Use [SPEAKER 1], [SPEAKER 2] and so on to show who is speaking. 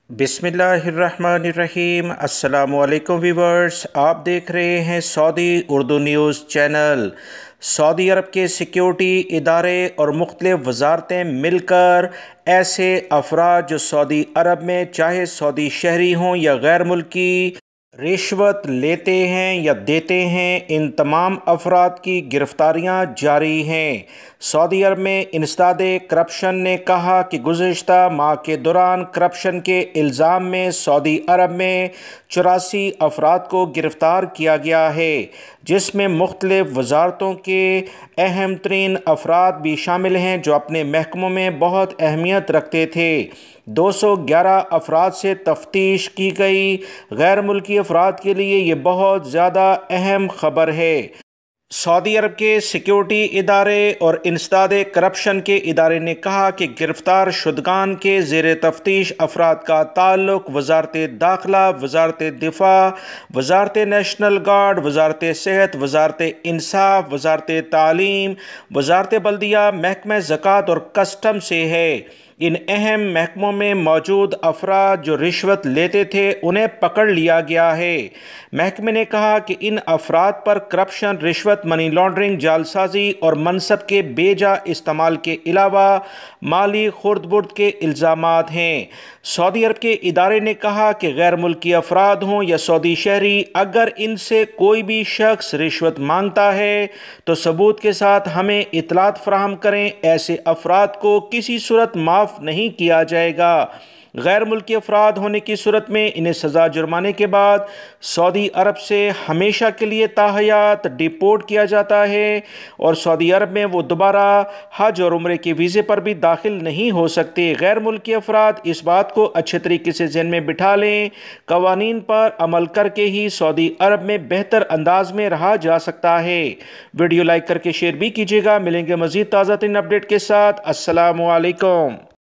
[SPEAKER 1] बिस्मिल्लाहिर्रहमानिर्रहीम। अस्सलामु अलैकुम व्यूवर्स, आप देख रहे हैं Saudi Urdu news channel. Saudi अरब के सिक्योरिटी इदारे और मुख्तलिफ़ वजारतें मिलकर ऐसे अफराद जो सऊदी अरब में चाहे सऊदी शहरी हों या गैर मुल्की रिश्वत लेते हैं या देते हैं, इन तमाम अफराद की गिरफ्तारियां जारी हैं। सऊदी अरब में इंसदाद करप्शन ने कहा कि गुज़िश्ता माह के दौरान करप्शन के इल्ज़ाम में सऊदी अरब में 84 अफराद को गिरफ़्तार किया गया है, जिसमें मुख्तलिफ़ वजारतों के अहम तरीन अफराद भी शामिल हैं जो अपने महकमों में बहुत अहमियत रखते थे। 211 अफराद से तफ्तीश की गई। गैर मुल्की अफराद के लिए ये बहुत ज़्यादा अहम खबर है। सऊदी अरब के सिक्योरिटी इदारे और इंसदाद करप्शन के इदारे ने कहा कि गिरफ्तार शुदगान के ज़ेर तफ्तीश अफराद का ताल्लुक वजारत दाखिला, वजारत दिफा, वजारत नेशनल गार्ड, वजारत सेहत, वजारत इंसाफ, वजारत तालीम, वजारत बल्दिया, महकमा ज़कात और कस्टम से है। इन अहम महकमों में मौजूद अफराद जो रिश्वत लेते थे उन्हें पकड़ लिया गया है। महकमे ने कहा कि इन अफराद पर करप्शन, रिश्वत, मनी लॉन्ड्रिंग, जालसाजी और मनसब के बेजा इस्तेमाल के अलावा माली खुर्द-बुर्द के इल्ज़ामात हैं। सऊदी अरब के इदारे ने कहा कि गैर मुल्की अफराद हों या सऊदी शहरी, अगर इनसे कोई भी शख्स रिश्वत मांगता है तो सबूत के साथ हमें इतलात फराहम करें। ऐसे अफराद को किसी सूरत माफ़ नहीं किया जाएगा। गैर मुल्की अफराद होने की सूरत में इन्हें सज़ा जुर्माने के बाद सऊदी अरब से हमेशा के लिए ताहयात डिपोर्ट किया जाता है और सऊदी अरब में वो दोबारा हज और उम्रे के वीज़े पर भी दाखिल नहीं हो सकते। गैर मुल्की अफराद इस बात को अच्छे तरीके से ज़हन में बिठा लें, कवानीन पर अमल करके ही सऊदी अरब में बेहतर अंदाज में रहा जा सकता है। वीडियो लाइक करके शेयर भी कीजिएगा। मिलेंगे मज़ीद ताज़ा तरीन अपडेट के साथ। अस्सलामु अलैकुम।